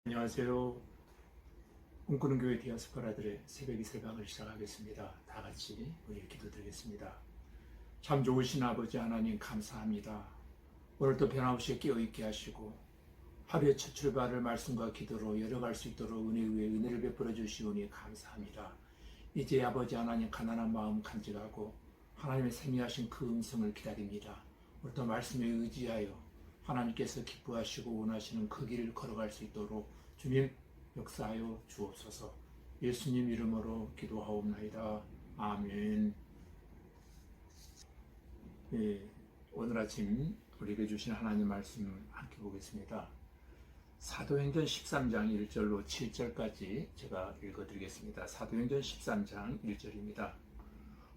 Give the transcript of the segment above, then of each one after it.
안녕하세요. 꿈꾸는 교회 디아스포라들의 새벽 이슬방을 시작하겠습니다. 다 같이 우리 기도드리겠습니다. 참 좋으신 아버지 하나님 감사합니다. 오늘도 변함없이 깨어있게 하시고 하루의 첫 출발을 말씀과 기도로 열어갈 수 있도록 은혜 위에 은혜를 베풀어 주시오니 감사합니다. 이제 아버지 하나님 가난한 마음 간직하고 하나님의 세미하신 그 음성을 기다립니다. 오늘도 말씀에 의지하여 하나님께서 기뻐하시고 원하시는 그 길을 걸어갈 수 있도록 주님 역사하여 주옵소서. 예수님 이름으로 기도하옵나이다. 아멘. 오늘 아침 우리에게 주신 하나님 말씀 함께 보겠습니다. 사도행전 13장 1절로 7절까지 제가 읽어드리겠습니다. 사도행전 13장 1절입니다.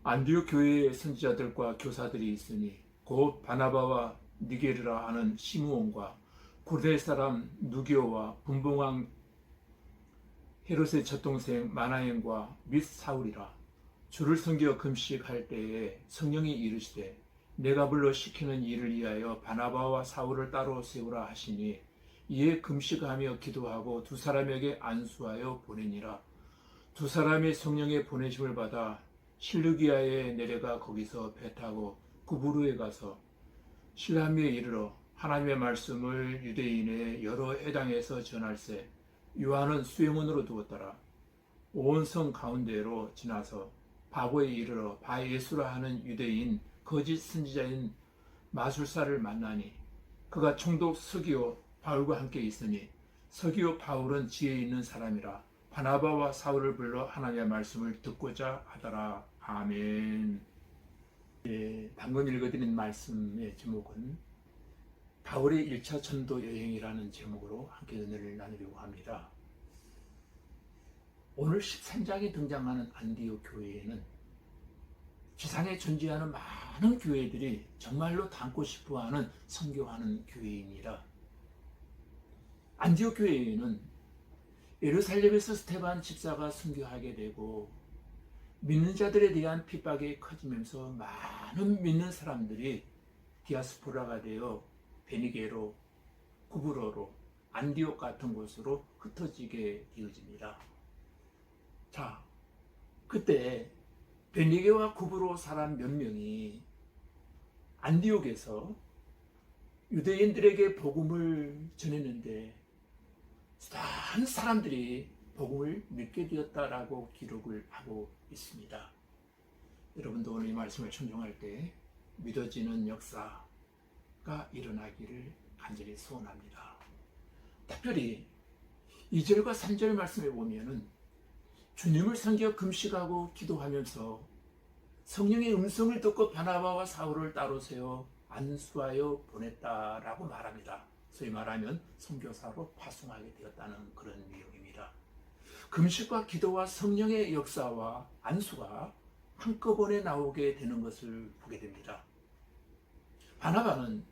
안디옥 교회의 선지자들과 교사들이 있으니 곧 바나바와 니게르라 하는 시므온과 고레 사람 누기오와 분봉왕 헤롯의 젖동생 마나엔과 및 사울이라. 주를 섬겨 금식할 때에 성령이 이르시되 내가 불러 시키는 일을 위하여 바나바와 사울을 따로 세우라 하시니 이에 금식하며 기도하고 두 사람에게 안수하여 보내니라. 두 사람이 성령의 보내심을 받아 실루기아에 내려가 거기서 배 타고 구브루에 가서 실라미에 이르러 하나님의 말씀을 유대인의 여러 해당에서 전할세. 요한은 수용원으로 두었더라. 온 성 가운데로 지나서 바고에 이르러 바예수라 하는 유대인 거짓 선지자인 마술사를 만나니 그가 총독 서기오 바울과 함께 있으니 서기오 바울은 지혜 있는 사람이라 바나바와 사울을 불러 하나님의 말씀을 듣고자 하더라. 아멘. 방금 읽어드린 말씀의 제목은 바울의 1차 전도 여행이라는 제목으로 함께 은혜를 나누려고 합니다. 오늘 13장에 등장하는 안디옥 교회에는 지상에 존재하는 많은 교회들이 정말로 닮고 싶어하는 선교하는 교회입니다. 안디옥 교회에는 예루살렘에서 스데반 집사가 선교하게 되고 믿는 자들에 대한 핍박이 커지면서 많은 믿는 사람들이 디아스포라가 되어 베니게로, 구브로로, 안디옥 같은 곳으로 흩어지게 되어집니다. 자, 그때 베니게와 구브로 사람 몇 명이 안디옥에서 유대인들에게 복음을 전했는데 수많은 사람들이 복음을 믿게 되었다라고 기록을 하고 있습니다. 여러분도 오늘 이 말씀을 청종할 때 믿어지는 역사가 일어나기를 간절히 소원합니다. 특별히 2절과 3절 말씀에 보면은 주님을 섬겨 금식하고 기도하면서 성령의 음성을 듣고 바나바와 사울을 따로 세워 안수하여 보냈다라고 말합니다. 소위 말하면 선교사로 파송하게 되었다는 그런 내용입니다. 금식과 기도와 성령의 역사와 안수가 한꺼번에 나오게 되는 것을 보게 됩니다. 바나바는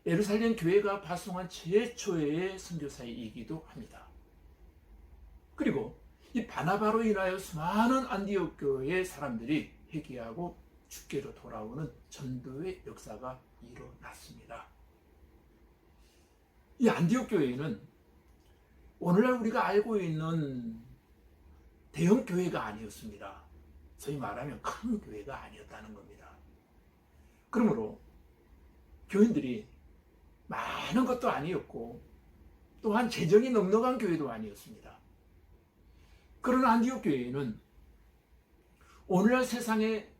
예루살렘 교회가 파송한 최초의 선교사이기도 합니다. 그리고 이 바나바로 인하여 수많은 안디옥 교회의 사람들이 회개하고 주께로 돌아오는 전도의 역사가 일어났습니다. 이 안디옥 교회는 오늘날 우리가 알고 있는 대형 교회가 아니었습니다. 소위 말하면 큰 교회가 아니었다는 겁니다. 그러므로 교인들이 많은 것도 아니었고 또한 재정이 넉넉한 교회도 아니었습니다. 그런 안디옥 교회는 오늘날 세상의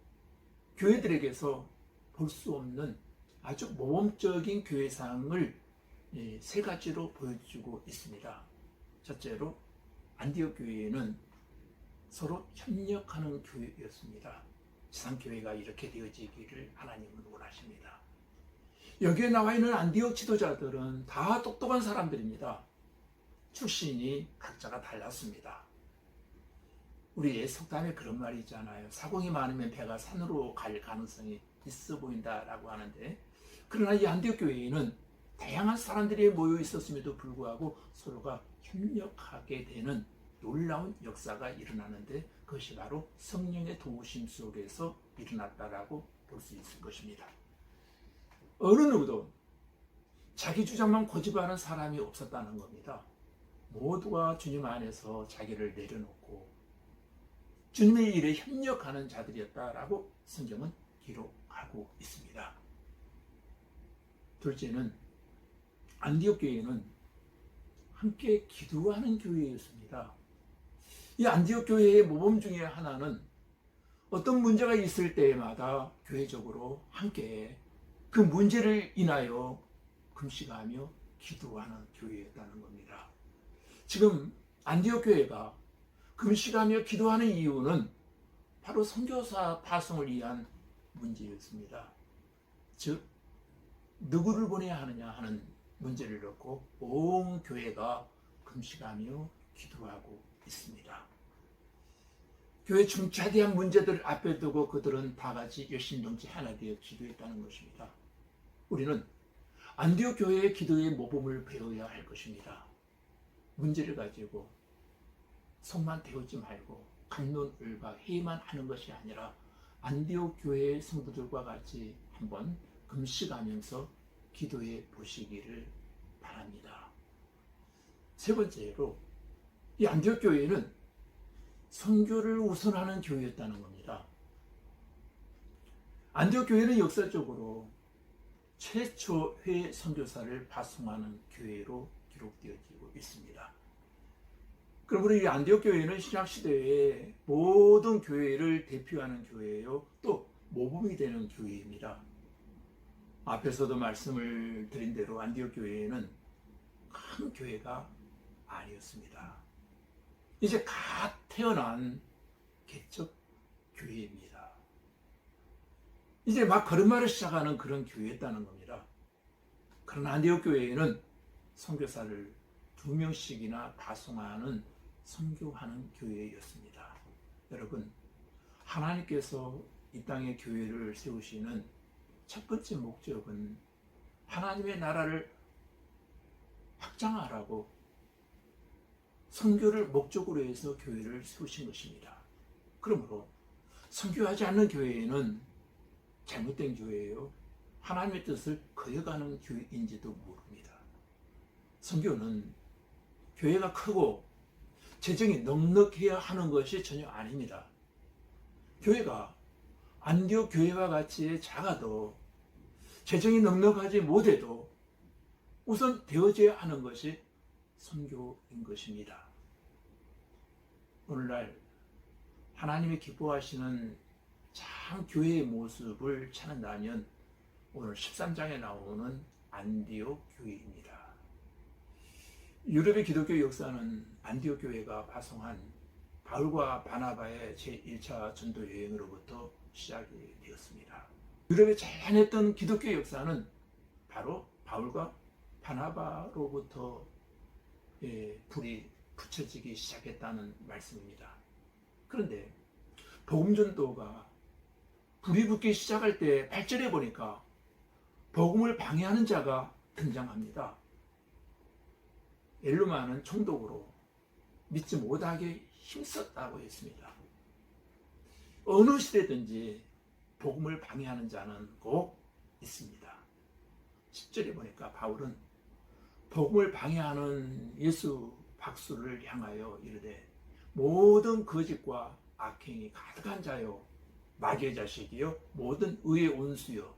교회들에게서 볼 수 없는 아주 모범적인 교회상을 세 가지로 보여주고 있습니다. 첫째로 안디옥 교회는 서로 협력하는 교회였습니다. 지상교회가 이렇게 되어지기를 하나님은 원하십니다. 여기에 나와 있는 안디옥 지도자들은 다 똑똑한 사람들입니다. 출신이 각자가 달랐습니다. 우리 속담에 그런 말이 있잖아요. 사공이 많으면 배가 산으로 갈 가능성이 있어 보인다라고 하는데, 그러나 이 안디옥 교회에는 다양한 사람들이 모여 있었음에도 불구하고 서로가 협력하게 되는 놀라운 역사가 일어나는데 그것이 바로 성령의 도우심 속에서 일어났다라고 볼 수 있을 것입니다. 어느 누구도 자기 주장만 고집하는 사람이 없었다는 겁니다. 모두가 주님 안에서 자기를 내려놓고 주님의 일에 협력하는 자들이었다라고 성경은 기록하고 있습니다. 둘째는 안디옥 교회는 함께 기도하는 교회였습니다. 이 안디옥 교회의 모범 중에 하나는 어떤 문제가 있을 때마다 교회적으로 함께 그 문제를 인하여 금식하며 기도하는 교회였다는 겁니다. 지금 안디옥 교회가 금식하며 기도하는 이유는 바로 선교사 파송을 위한 문제였습니다. 즉 누구를 보내야 하느냐 하는 문제를 놓고 온 교회가 금식하며 기도하고 있습니다. 교회 중차대한 문제들을 앞에 두고 그들은 다 같이 열심동체 하나 되어 기도했다는 것입니다. 우리는 안디옥 교회의 기도의 모범을 배워야 할 것입니다. 문제를 가지고 손만 태우지 말고 강론을박 회의만 하는 것이 아니라 안디옥 교회의 성도들과 같이 한번 금식하면서 기도해 보시기를 바랍니다. 세 번째로 이 안디옥 교회는 선교를 우선하는 교회였다는 겁니다. 안디옥 교회는 역사적으로 최초의 선교사를 파송하는 교회로 기록되어지고 있습니다. 그러므로 이 안디옥 교회는 신약시대의 모든 교회를 대표하는 교회예요. 또 모범이 되는 교회입니다. 앞에서도 말씀을 드린 대로 안디옥 교회는 큰 교회가 아니었습니다. 이제 갓 태어난 개척 교회입니다. 이제 막 걸음마를 시작하는 그런 교회였다는 겁니다. 그러나 안디옥 교회에는 선교사를 2명씩이나 파송하는 선교하는 교회였습니다. 여러분, 하나님께서 이 땅에 교회를 세우시는 첫 번째 목적은 하나님의 나라를 확장하라고 선교를 목적으로 해서 교회를 세우신 것입니다. 그러므로 선교하지 않는 교회는 잘못된 교회예요. 하나님의 뜻을 거역하는 교회인지도 모릅니다. 선교는 교회가 크고 재정이 넉넉해야 하는 것이 전혀 아닙니다. 교회가 안디옥 교회와 같이 작아도 재정이 넉넉하지 못해도 우선 되어져야 하는 것이 선교인 것입니다. 오늘날 하나님이 기뻐하시는 참 교회의 모습을 찾는다면 오늘 13장에 나오는 안디옥 교회입니다. 유럽의 기독교 역사는 안디옥 교회가 파송한 바울과 바나바의 제1차 전도 여행으로부터 시작이 되었습니다. 유럽에 찬란했던 기독교 역사는 바로 바울과 바나바로부터 불이 붙여지기 시작했다는 말씀입니다. 그런데 복음전도가 불이 붙기 시작할 때 8절에 보니까 복음을 방해하는 자가 등장합니다. 엘루마는 총독으로 믿지 못하게 힘썼다고 했습니다. 어느 시대든지 복음을 방해하는 자는 꼭 있습니다. 10절에 보니까 바울은 복음을 방해하는 예수 박수를 향하여 이르되 모든 거짓과 악행이 가득한 자요 마귀의 자식이요 모든 의의 온수요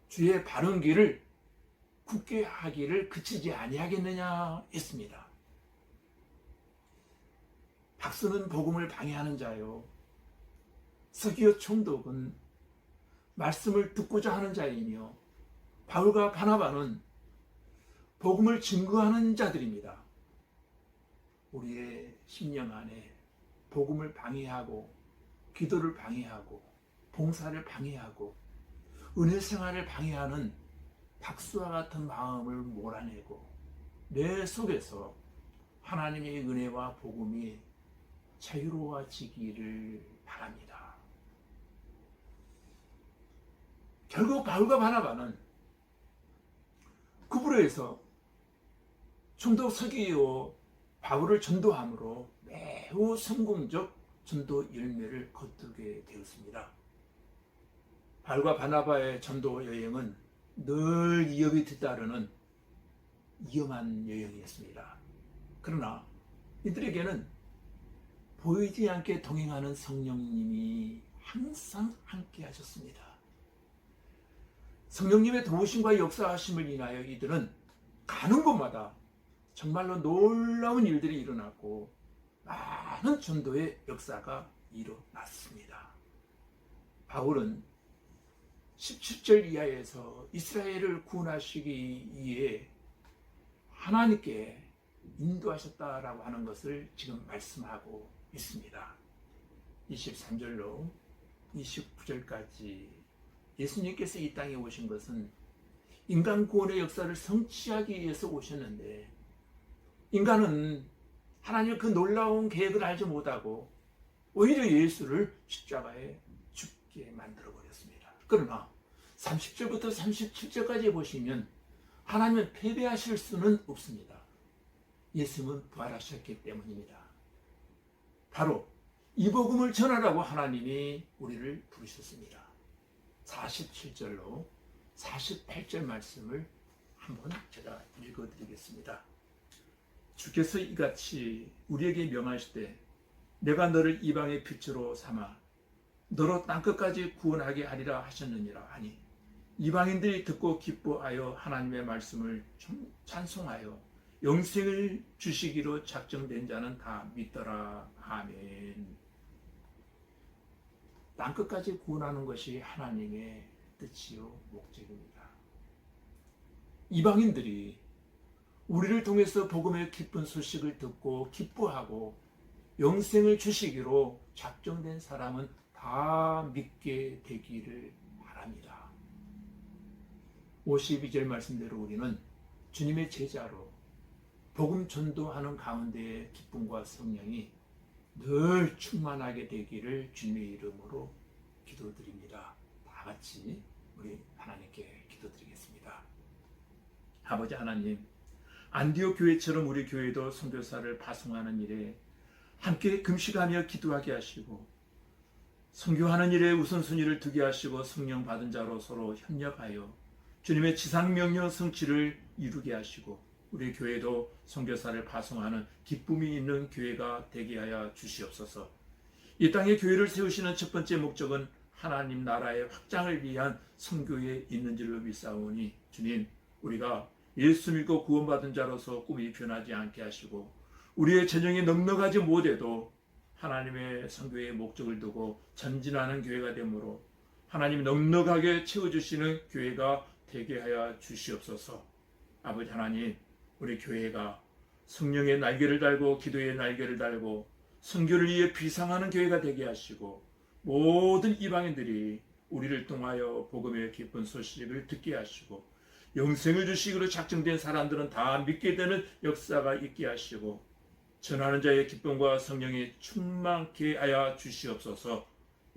주의 바른 길을 굳게 하기를 그치지 아니하겠느냐 했습니다. 박수는 복음을 방해하는 자요 서기오 총독은 말씀을 듣고자 하는 자이며 바울과 바나바는 복음을 증거하는 자들입니다. 우리의 심령 안에 복음을 방해하고 기도를 방해하고 봉사를 방해하고 은혜 생활을 방해하는 박수와 같은 마음을 몰아내고 내 속에서 하나님의 은혜와 복음이 자유로워지기를 바랍니다. 결국 바울과 바나바는 구브로에서 총독 서기오 바울을 전도함으로 매우 성공적 전도 열매를 거두게 되었습니다. 바울과 바나바의 전도 여행은 늘 위협이 뒤따르는 위험한 여행이었습니다. 그러나 이들에게는 보이지 않게 동행하는 성령님이 항상 함께 하셨습니다. 성령님의 도우심과 역사하심을 인하여 이들은 가는 곳마다 정말로 놀라운 일들이 일어났고 많은 전도의 역사가 일어났습니다. 바울은 17절 이하에서 이스라엘을 구원하시기 위해 하나님께 인도하셨다라고 하는 것을 지금 말씀하고 있습니다. 23절로 29절까지 예수님께서 이 땅에 오신 것은 인간 구원의 역사를 성취하기 위해서 오셨는데, 인간은 하나님의 그 놀라운 계획을 알지 못하고 오히려 예수를 십자가에 죽게 만들어 버렸습니다. 그러나 30절부터 37절까지 보시면 하나님은 패배하실 수는 없습니다. 예수님은 부활하셨기 때문입니다. 바로 이 복음을 전하라고 하나님이 우리를 부르셨습니다. 47절로 48절 말씀을 한번 제가 읽어드리겠습니다. 주께서 이같이 우리에게 명하실 때 내가 너를 이방의 빛으로 삼아 너로 땅끝까지 구원하게 하리라 하셨느니라 하니, 이방인들이 듣고 기뻐하여 하나님의 말씀을 찬송하여 영생을 주시기로 작정된 자는 다 믿더라. 아멘. 땅끝까지 구원하는 것이 하나님의 뜻이요 목적입니다. 이방인들이 우리를 통해서 복음의 기쁜 소식을 듣고 기뻐하고 영생을 주시기로 작정된 사람은 다 믿게 되기를 바랍니다. 52절 말씀대로 우리는 주님의 제자로 복음 전도하는 가운데의 기쁨과 성령이 늘 충만하게 되기를 주님의 이름으로 기도드립니다. 다 같이 우리 하나님께 기도드리겠습니다. 아버지 하나님, 안디옥 교회처럼 우리 교회도 선교사를 파송하는 일에 함께 금식하며 기도하게 하시고, 선교하는 일에 우선순위를 두게 하시고 성령 받은 자로 서로 협력하여 주님의 지상명령 성취를 이루게 하시고, 우리 교회도 선교사를 파송하는 기쁨이 있는 교회가 되게 하여 주시옵소서. 이 땅에 교회를 세우시는 첫 번째 목적은 하나님 나라의 확장을 위한 선교에 있는 줄로 믿사오니, 주님, 우리가 예수 믿고 구원받은 자로서 꿈이 변하지 않게 하시고 우리의 재정이 넉넉하지 못해도 하나님의 선교의 목적을 두고 전진하는 교회가 되므로 하나님이 넉넉하게 채워주시는 교회가 되게 하여 주시옵소서. 아버지 하나님, 우리 교회가 성령의 날개를 달고 기도의 날개를 달고 선교를 위해 비상하는 교회가 되게 하시고, 모든 이방인들이 우리를 통하여 복음의 기쁜 소식을 듣게 하시고 영생을 주시기로 작정된 사람들은 다 믿게 되는 역사가 있게 하시고, 전하는 자의 기쁨과 성령이 충만케 하여 주시옵소서.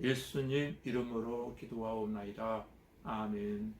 예수님 이름으로 기도하옵나이다. 아멘.